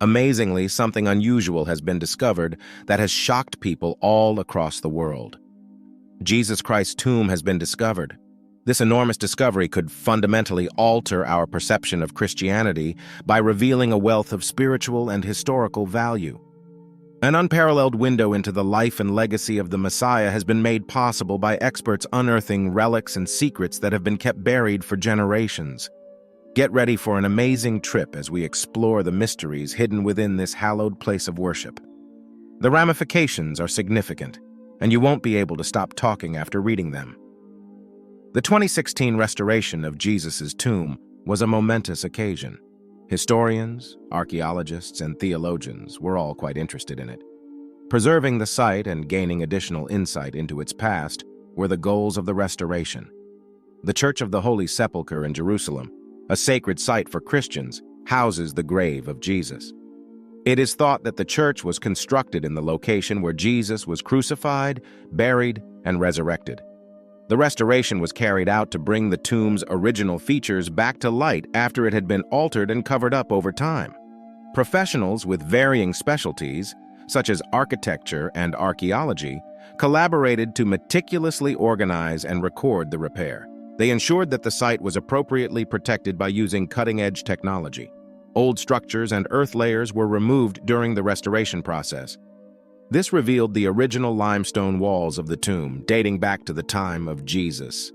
Amazingly, something unusual has been discovered that has shocked people all across the world. Jesus Christ's tomb has been discovered. This enormous discovery could fundamentally alter our perception of Christianity by revealing a wealth of spiritual and historical value. An unparalleled window into the life and legacy of the Messiah has been made possible by experts unearthing relics and secrets that have been kept buried for generations. Get ready for an amazing trip as we explore the mysteries hidden within this hallowed place of worship. The ramifications are significant, and you won't be able to stop talking after reading them. The 2016 restoration of Jesus' tomb was a momentous occasion. Historians, archaeologists, and theologians were all quite interested in it. Preserving the site and gaining additional insight into its past were the goals of the restoration. The Church of the Holy Sepulchre in Jerusalem, a sacred site for Christians, houses the grave of Jesus. It is thought that the church was constructed in the location where Jesus was crucified, buried, and resurrected. The restoration was carried out to bring the tomb's original features back to light after it had been altered and covered up over time. Professionals with varying specialties, such as architecture and archaeology, collaborated to meticulously organize and record the repair. They ensured that the site was appropriately protected by using cutting-edge technology. Old structures and earth layers were removed during the restoration process. This revealed the original limestone walls of the tomb, dating back to the time of Jesus.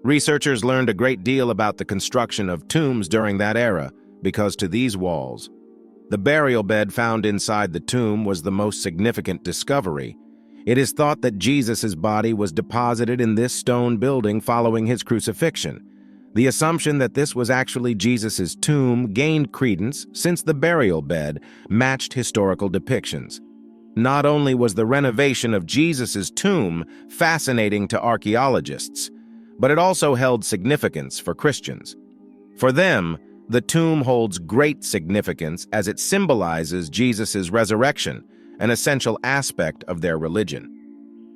Researchers learned a great deal about the construction of tombs during that era, because to these walls, the burial bed found inside the tomb was the most significant discovery. It is thought that Jesus' body was deposited in this stone building following his crucifixion. The assumption that this was actually Jesus' tomb gained credence since the burial bed matched historical depictions. Not only was the renovation of Jesus' tomb fascinating to archaeologists, but it also held significance for Christians. For them, the tomb holds great significance as it symbolizes Jesus' resurrection, an essential aspect of their religion.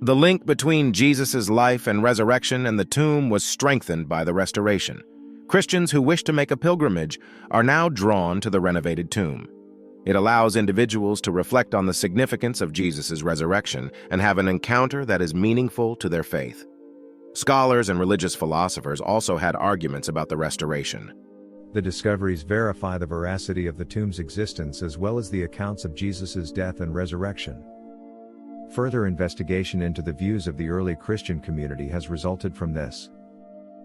The link between Jesus' life and resurrection and the tomb was strengthened by the restoration. Christians who wish to make a pilgrimage are now drawn to the renovated tomb. It allows individuals to reflect on the significance of Jesus' resurrection and have an encounter that is meaningful to their faith. Scholars and religious philosophers also had arguments about the restoration. The discoveries verify the veracity of the tomb's existence as well as the accounts of Jesus' death and resurrection. Further investigation into the views of the early Christian community has resulted from this.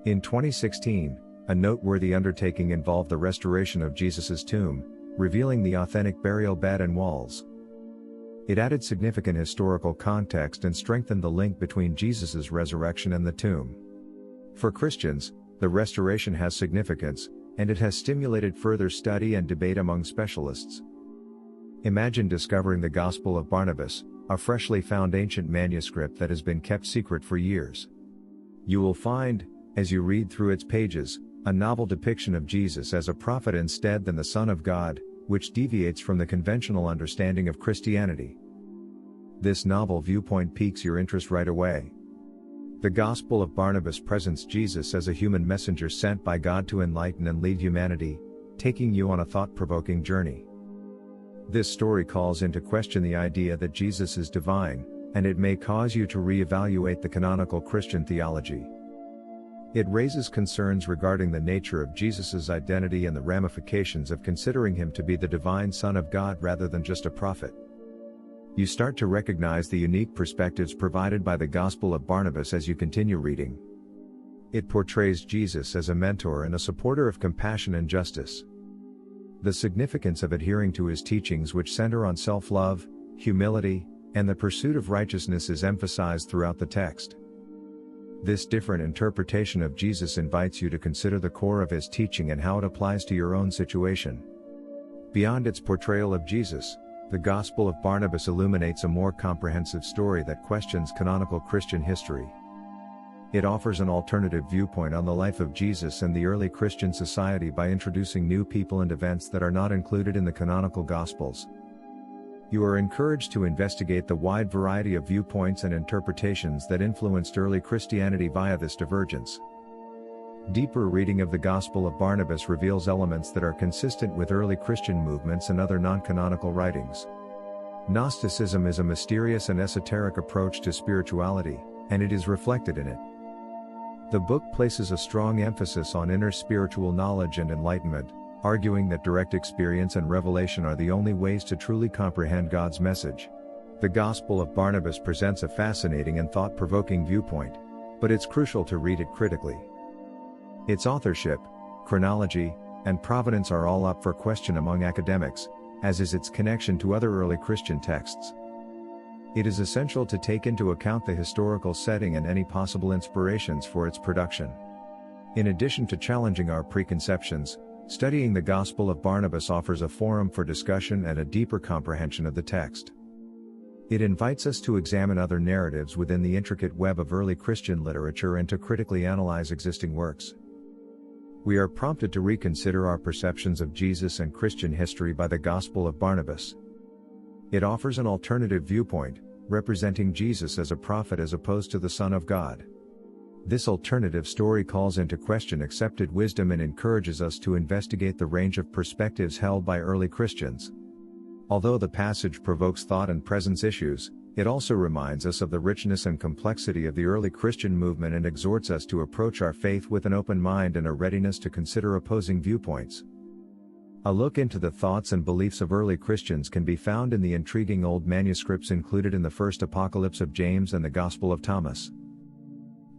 In 2016, a noteworthy undertaking involved the restoration of Jesus' tomb, revealing the authentic burial bed and walls. It added significant historical context and strengthened the link between Jesus' resurrection and the tomb. For Christians, the restoration has significance, and it has stimulated further study and debate among specialists. Imagine discovering the Gospel of Barnabas, a freshly found ancient manuscript that has been kept secret for years. You will find, as you read through its pages, a novel depiction of Jesus as a prophet instead than the Son of God, which deviates from the conventional understanding of Christianity. This novel viewpoint piques your interest right away. The Gospel of Barnabas presents Jesus as a human messenger sent by God to enlighten and lead humanity, taking you on a thought-provoking journey. This story calls into question the idea that Jesus is divine, and it may cause you to re-evaluate the canonical Christian theology. It raises concerns regarding the nature of Jesus' identity and the ramifications of considering him to be the divine Son of God rather than just a prophet. You start to recognize the unique perspectives provided by the Gospel of Barnabas as you continue reading. It portrays Jesus as a mentor and a supporter of compassion and justice. The significance of adhering to his teachings, which center on self-love, humility, and the pursuit of righteousness, is emphasized throughout the text. This different interpretation of Jesus invites you to consider the core of his teaching and how it applies to your own situation. Beyond its portrayal of Jesus, the Gospel of Barnabas illuminates a more comprehensive story that questions canonical Christian history. It offers an alternative viewpoint on the life of Jesus and the early Christian society by introducing new people and events that are not included in the canonical Gospels. You are encouraged to investigate the wide variety of viewpoints and interpretations that influenced early Christianity via this divergence. Deeper reading of the Gospel of Barnabas reveals elements that are consistent with early Christian movements and other non-canonical writings. Gnosticism is a mysterious and esoteric approach to spirituality, and it is reflected in it. The book places a strong emphasis on inner spiritual knowledge and enlightenment, arguing that direct experience and revelation are the only ways to truly comprehend God's message. The Gospel of Barnabas presents a fascinating and thought-provoking viewpoint, but it's crucial to read it critically. Its authorship, chronology, and provenance are all up for question among academics, as is its connection to other early Christian texts. It is essential to take into account the historical setting and any possible inspirations for its production. In addition to challenging our preconceptions, studying the Gospel of Barnabas offers a forum for discussion and a deeper comprehension of the text. It invites us to examine other narratives within the intricate web of early Christian literature and to critically analyze existing works. We are prompted to reconsider our perceptions of Jesus and Christian history by the Gospel of Barnabas. It offers an alternative viewpoint, representing Jesus as a prophet as opposed to the Son of God. This alternative story calls into question accepted wisdom and encourages us to investigate the range of perspectives held by early Christians. Although the passage provokes thought and presence issues, it also reminds us of the richness and complexity of the early Christian movement and exhorts us to approach our faith with an open mind and a readiness to consider opposing viewpoints. A look into the thoughts and beliefs of early Christians can be found in the intriguing old manuscripts included in the First Apocalypse of James and the Gospel of Thomas.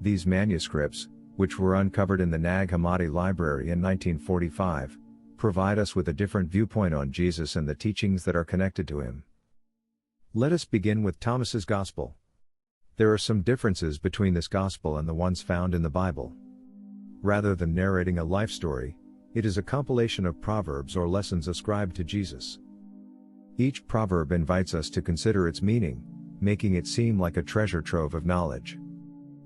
These manuscripts, which were uncovered in the Nag Hammadi Library in 1945, provide us with a different viewpoint on Jesus and the teachings that are connected to him. Let us begin with Thomas's Gospel. There are some differences between this Gospel and the ones found in the Bible. Rather than narrating a life story, it is a compilation of proverbs or lessons ascribed to Jesus. Each proverb invites us to consider its meaning, making it seem like a treasure trove of knowledge.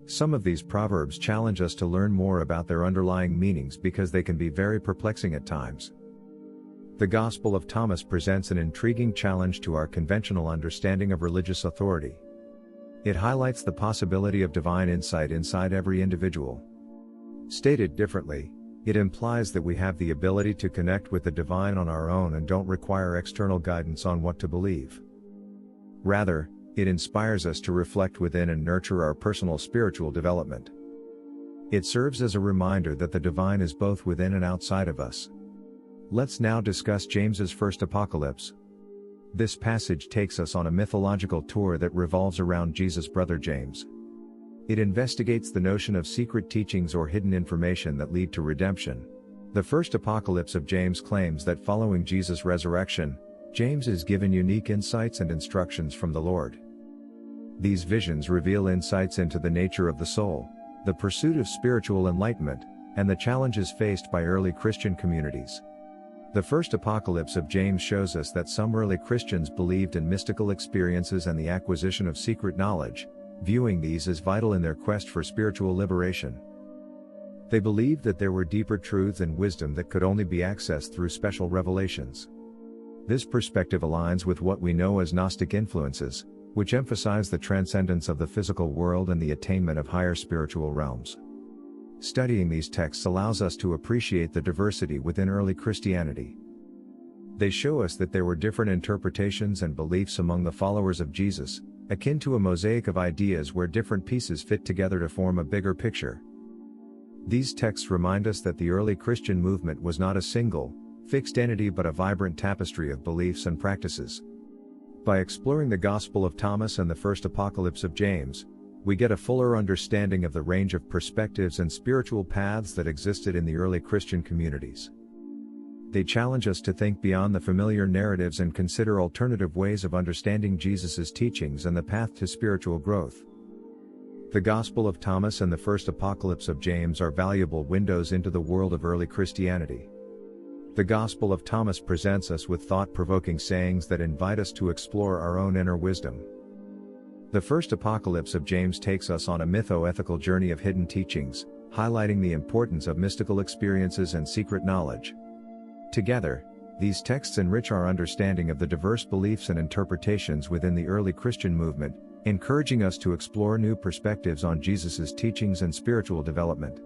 Some of these proverbs challenge us to learn more about their underlying meanings because they can be very perplexing at times. The Gospel of Thomas presents an intriguing challenge to our conventional understanding of religious authority. It highlights the possibility of divine insight inside every individual. Stated differently, it implies that we have the ability to connect with the divine on our own and don't require external guidance on what to believe. Rather, it inspires us to reflect within and nurture our personal spiritual development. It serves as a reminder that the divine is both within and outside of us. Let's now discuss James's first apocalypse. This passage takes us on a mythological tour that revolves around Jesus' brother James. It investigates the notion of secret teachings or hidden information that lead to redemption. The first apocalypse of James claims that following Jesus' resurrection, James is given unique insights and instructions from the Lord. These visions reveal insights into the nature of the soul, the pursuit of spiritual enlightenment, and the challenges faced by early Christian communities. The first apocalypse of James shows us that some early Christians believed in mystical experiences and the acquisition of secret knowledge, viewing these as vital in their quest for spiritual liberation. They believed that there were deeper truths and wisdom that could only be accessed through special revelations. This perspective aligns with what we know as Gnostic influences, which emphasize the transcendence of the physical world and the attainment of higher spiritual realms. Studying these texts allows us to appreciate the diversity within early Christianity. They show us that there were different interpretations and beliefs among the followers of Jesus, akin to a mosaic of ideas where different pieces fit together to form a bigger picture. These texts remind us that the early Christian movement was not a single, fixed entity but a vibrant tapestry of beliefs and practices. By exploring the Gospel of Thomas and the first apocalypse of James, we get a fuller understanding of the range of perspectives and spiritual paths that existed in the early Christian communities. They challenge us to think beyond the familiar narratives and consider alternative ways of understanding Jesus' teachings and the path to spiritual growth. The Gospel of Thomas and the first apocalypse of James are valuable windows into the world of early Christianity. The Gospel of Thomas presents us with thought-provoking sayings that invite us to explore our own inner wisdom. The first apocalypse of James takes us on a mytho-ethical journey of hidden teachings, highlighting the importance of mystical experiences and secret knowledge. Together, these texts enrich our understanding of the diverse beliefs and interpretations within the early Christian movement, encouraging us to explore new perspectives on Jesus' teachings and spiritual development.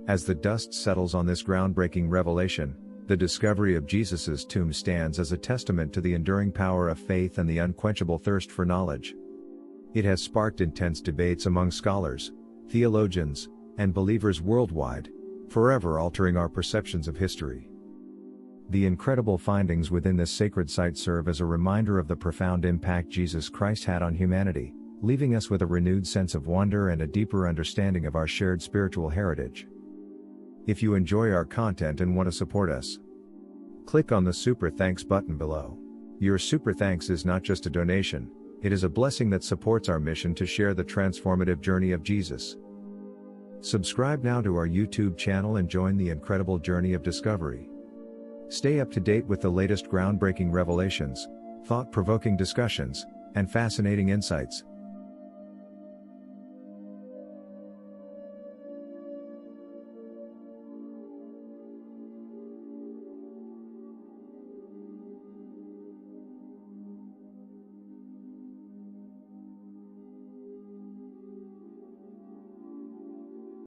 As the dust settles on this groundbreaking revelation, the discovery of Jesus' tomb stands as a testament to the enduring power of faith and the unquenchable thirst for knowledge. It has sparked intense debates among scholars, theologians, and believers worldwide, forever altering our perceptions of history. The incredible findings within this sacred site serve as a reminder of the profound impact Jesus Christ had on humanity, leaving us with a renewed sense of wonder and a deeper understanding of our shared spiritual heritage. If you enjoy our content and want to support us, click on the Super Thanks button below. Your Super Thanks is not just a donation, it is a blessing that supports our mission to share the transformative journey of Jesus. Subscribe now to our YouTube channel and join the incredible journey of discovery. Stay up to date with the latest groundbreaking revelations, thought-provoking discussions, and fascinating insights.